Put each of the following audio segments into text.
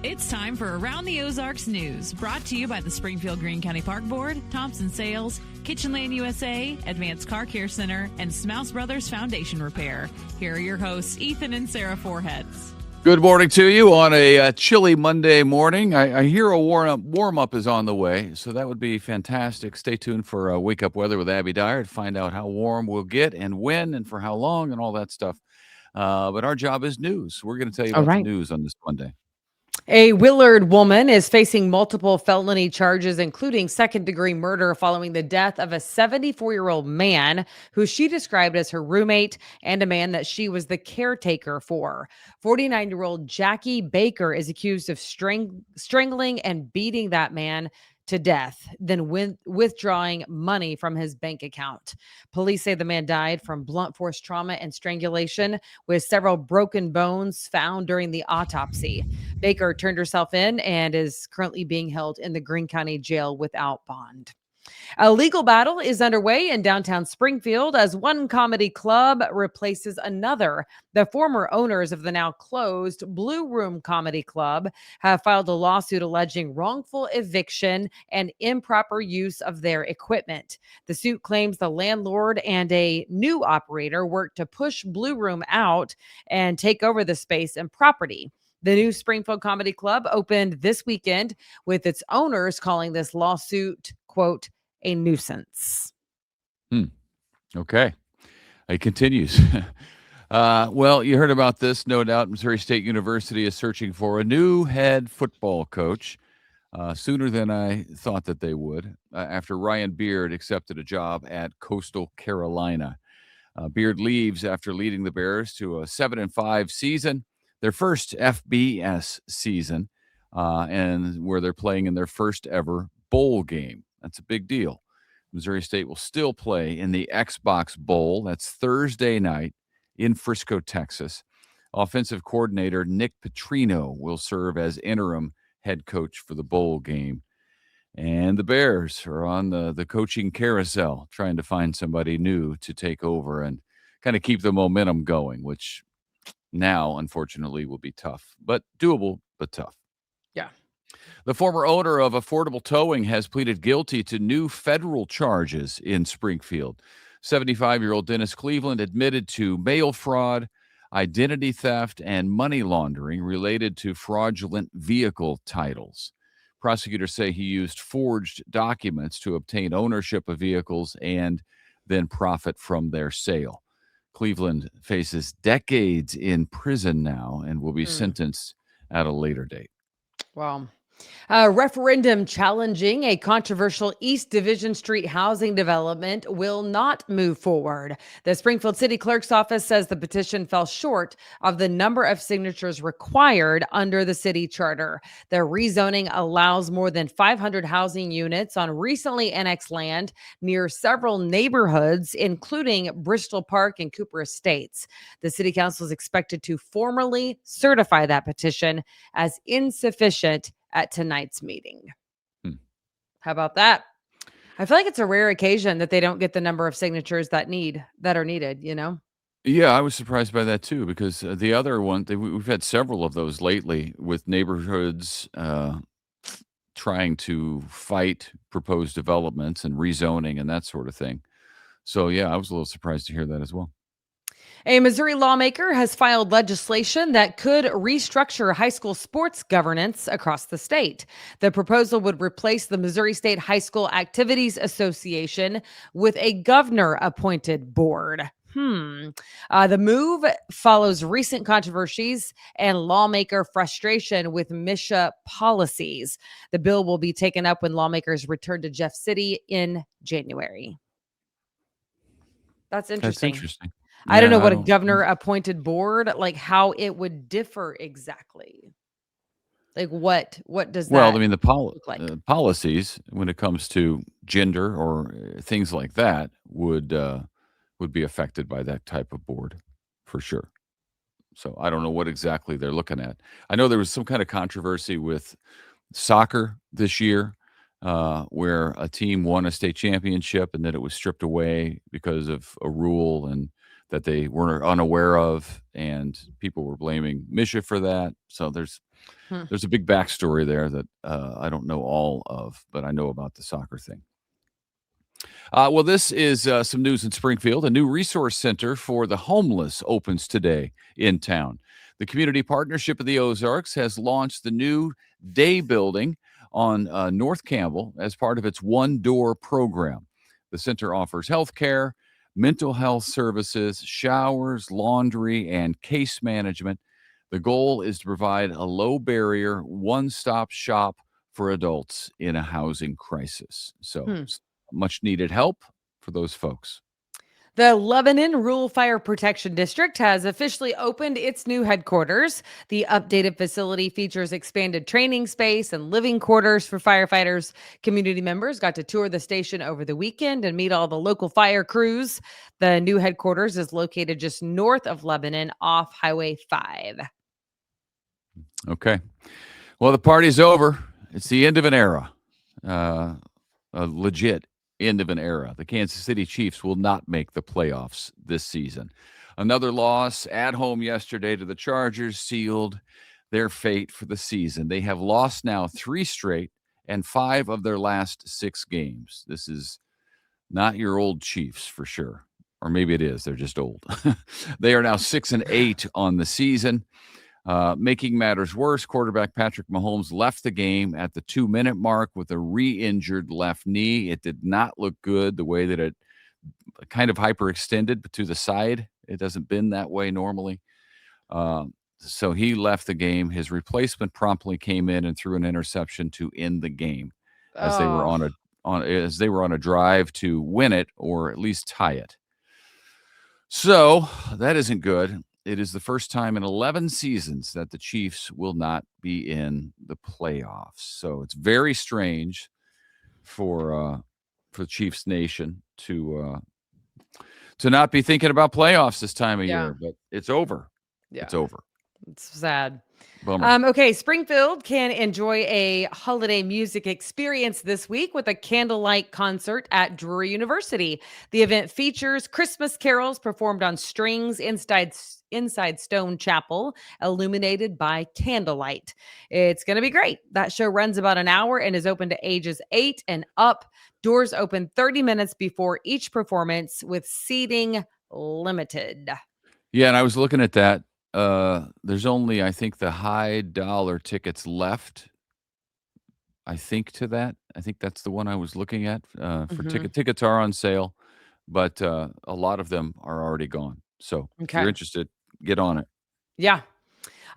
It's time for Around the Ozarks News, brought to you by the Springfield-Greene County Park Board, Thompson Sales, Kitchenland USA, Advanced Car Care Center, and Smouse Brothers Foundation Repair. Here are your hosts, Ethan and Sarah Foreheads. Good morning to you on a chilly Monday morning. I hear a warm-up is on the way, so that would be fantastic. Stay tuned for Wake Up Weather with Abby Dyer to find out how warm we'll get and when and for how long and all that stuff. But our job is news. We're going to tell you about the news on this Monday. A Willard woman is facing multiple felony charges, including second-degree murder, following the death of a 74-year-old man who she described as her roommate and a man that she was the caretaker for. 49-year-old Jackie Baker is accused of strangling and beating that man to death, then withdrawing money from his bank account. Police say the man died from blunt force trauma and strangulation, with several broken bones found during the autopsy. Baker turned herself in and is currently being held in the Greene County Jail without bond. A legal battle is underway in downtown Springfield as one comedy club replaces another. The former owners of the now closed Blue Room Comedy Club have filed a lawsuit alleging wrongful eviction and improper use of their equipment. The suit claims the landlord and a new operator worked to push Blue Room out and take over the space and property. The new Springfield Comedy Club opened this weekend, with its owners calling this lawsuit, quote, a nuisance. Okay. It continues. Well, you heard about this, no doubt. Missouri State University is searching for a new head football coach sooner than I thought that they would, after Ryan Beard accepted a job at Coastal Carolina. Beard leaves after leading the Bears to a 7-5 season, their first FBS season, and where they're playing in their first ever bowl game. That's a big deal. Missouri State will still play in the Xbox Bowl. That's Thursday night in Frisco, Texas. Offensive coordinator Nick Petrino will serve as interim head coach for the bowl game. And the Bears are on the coaching carousel, trying to find somebody new to take over and kind of keep the momentum going, which now, unfortunately, will be tough, but doable, but tough. Yeah. The former owner of Affordable Towing has pleaded guilty to new federal charges in Springfield. 75-year-old Dennis Cleveland admitted to mail fraud, identity theft, and money laundering related to fraudulent vehicle titles. Prosecutors say he used forged documents to obtain ownership of vehicles and then profit from their sale. Cleveland faces decades in prison now and will be sentenced at a later date. Wow. A referendum challenging a controversial East Division Street housing development will not move forward. The Springfield City Clerk's office says the petition fell short of the number of signatures required under the city charter. The rezoning allows more than 500 housing units on recently annexed land near several neighborhoods, including Bristol Park and Cooper Estates. The city council is expected to formally certify that petition as insufficient at tonight's meeting. How about that? I feel like it's a rare occasion that they don't get the number of signatures that are needed, you know? Yeah, I was surprised by that too, because the other one, we've had several of those lately with neighborhoods trying to fight proposed developments and rezoning and that sort of thing. So yeah, I was a little surprised to hear that as well. A Missouri lawmaker has filed legislation that could restructure high school sports governance across the state. The proposal would replace the Missouri State High School Activities Association with a governor-appointed board. The move follows recent controversies and lawmaker frustration with MSU policies. The bill will be taken up when lawmakers return to Jeff City in January. That's interesting. I don't know what a governor-appointed board, like how it would differ exactly. Like what does that Well, I mean, look like? policies when it comes to gender or things like that would be affected by that type of board for sure. So I don't know what exactly they're looking at. I know there was some kind of controversy with soccer this year where a team won a state championship and then it was stripped away because of a rule and that they were unaware of, and people were blaming MSU for that. So there's Hmm. There's a big backstory there that I don't know all of, but I know about the soccer thing. Well, this is some news in Springfield. A new resource center for the homeless opens today in town. The Community Partnership of the Ozarks has launched the new day building on North Campbell as part of its One Door program. The center offers health care, mental health services, showers, laundry, and case management. The goal is to provide a low barrier, one stop shop for adults in a housing crisis. So, Hmm. much needed help for those folks. The Lebanon Rural Fire Protection District has officially opened its new headquarters. The updated facility features expanded training space and living quarters for firefighters. Community members got to tour the station over the weekend and meet all the local fire crews. The new headquarters is located just north of Lebanon off Highway 5. Okay. Well, the party's over. It's the end of an era, a legit end of an era. The Kansas City Chiefs will not make the playoffs this season. Another loss at home yesterday to the Chargers sealed their fate for the season. They have lost now 3 straight and 5 of their last 6 games. This is not your old Chiefs for sure. Or maybe it is. They're just old. They are now 6-8 on the season. Making matters worse, quarterback Patrick Mahomes left the game at the 2-minute mark with a re-injured left knee. It did not look good the way that it kind of hyperextended to the side. It doesn't bend that way normally. So he left the game. His replacement promptly came in and threw an interception to end the game as they were on a drive to win it or at least tie it. So that isn't good. It is the first time in 11 seasons that the Chiefs will not be in the playoffs. So it's very strange for Chiefs Nation to not be thinking about playoffs this time of year. But it's over. Yeah. It's over. It's sad. Bummer. Okay, Springfield can enjoy a holiday music experience this week with a candlelight concert at Drury University. The event features Christmas carols performed on strings inside Stone Chapel, illuminated by candlelight. It's going to be great. That show runs about an hour and is open to ages 8 and up. Doors open 30 minutes before each performance with seating limited. Yeah, and I was looking at that. There's only, I think, the high dollar tickets left. I think that's the one I was looking at for tickets are on sale, but a lot of them are already gone. So if you're interested, get on it. Yeah.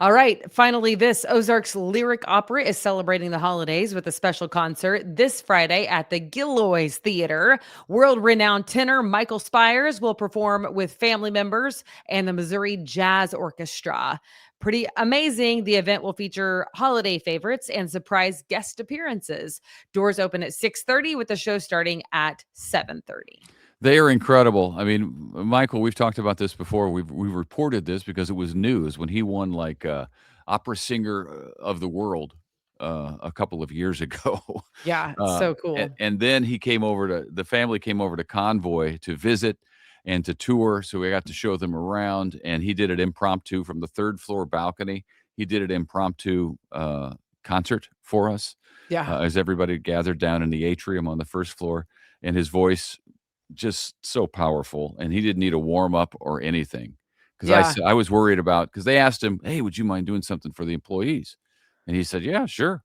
All right. Finally, this Ozarks Lyric Opera is celebrating the holidays with a special concert this Friday at the Gilloy's Theater. World-renowned tenor Michael Spires will perform with family members and the Missouri Jazz Orchestra. Pretty amazing. The event will feature holiday favorites and surprise guest appearances. Doors open at 6:30 with the show starting at 7:30. They are incredible. I mean, Michael, we've talked about this before. We reported this because it was news when he won like opera singer of the world a couple of years ago. Yeah, it's so cool. And then the family came over to Convoy to visit and to tour. So we got to show them around, and he did it impromptu from the 3rd floor balcony. He did an impromptu concert for us. Yeah. As everybody gathered down in the atrium on the 1st floor, and his voice just so powerful, and he didn't need a warm up or anything, because I was worried about, because they asked him, hey, would you mind doing something for the employees? And he said, yeah, sure.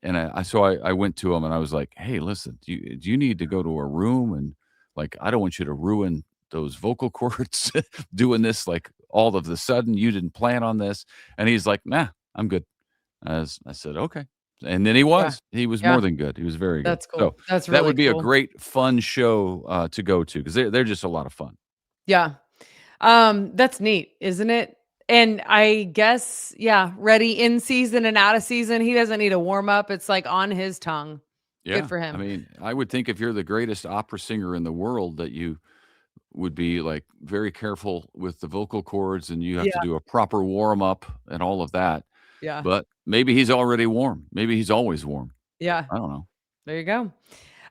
And I went to him and I was like, hey, listen, do you need to go to a room? And like, I don't want you to ruin those vocal cords doing this like all of the sudden. You didn't plan on this. And he's like, nah, I'm good. I said, okay. And then he was more than good. He was very good. That's cool. So That's really that would be cool. a great fun show to go to, because they're just a lot of fun. Yeah. That's neat, isn't it? And I guess, ready in season and out of season. He doesn't need a warm up. It's like on his tongue. Yeah. Good for him. I mean, I would think if you're the greatest opera singer in the world that you would be like very careful with the vocal cords, and you have to do a proper warm up and all of that. Yeah. But maybe he's already warm. Maybe he's always warm. Yeah. I don't know. There you go.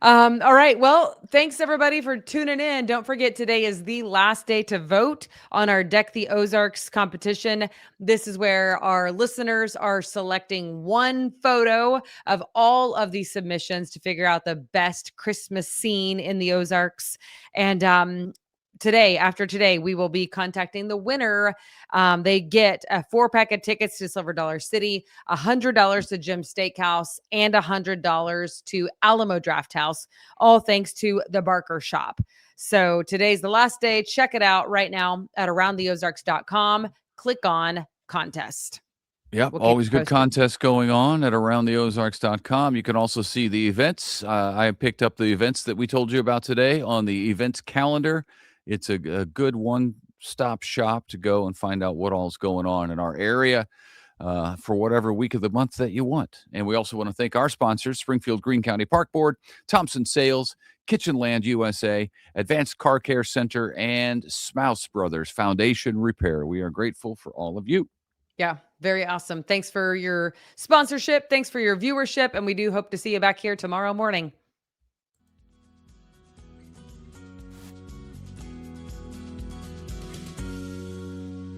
All right. Well, thanks everybody for tuning in. Don't forget, today is the last day to vote on our Deck the Ozarks competition. This is where our listeners are selecting one photo of all of these submissions to figure out the best Christmas scene in the Ozarks. And after today, we will be contacting the winner. They get a 4-pack of tickets to Silver Dollar City, $100 to Jim's Steakhouse, and $100 to Alamo Draft House, all thanks to the Barker Shop. So today's the last day. Check it out right now at aroundtheozarks.com. Click on contest. Yep, We'll keep always you good posted. contests going on at aroundtheozarks.com. You can also see the events. I picked up the events that we told you about today on the events calendar. It's a good one-stop shop to go and find out what all's going on in our area for whatever week of the month that you want. And we also want to thank our sponsors, Springfield Greene County Park Board, Thompson Sales, Kitchenland USA, Advanced Car Care Center, and Smouse Brothers Foundation Repair. We are grateful for all of you. Yeah, very awesome. Thanks for your sponsorship. Thanks for your viewership. And we do hope to see you back here tomorrow morning.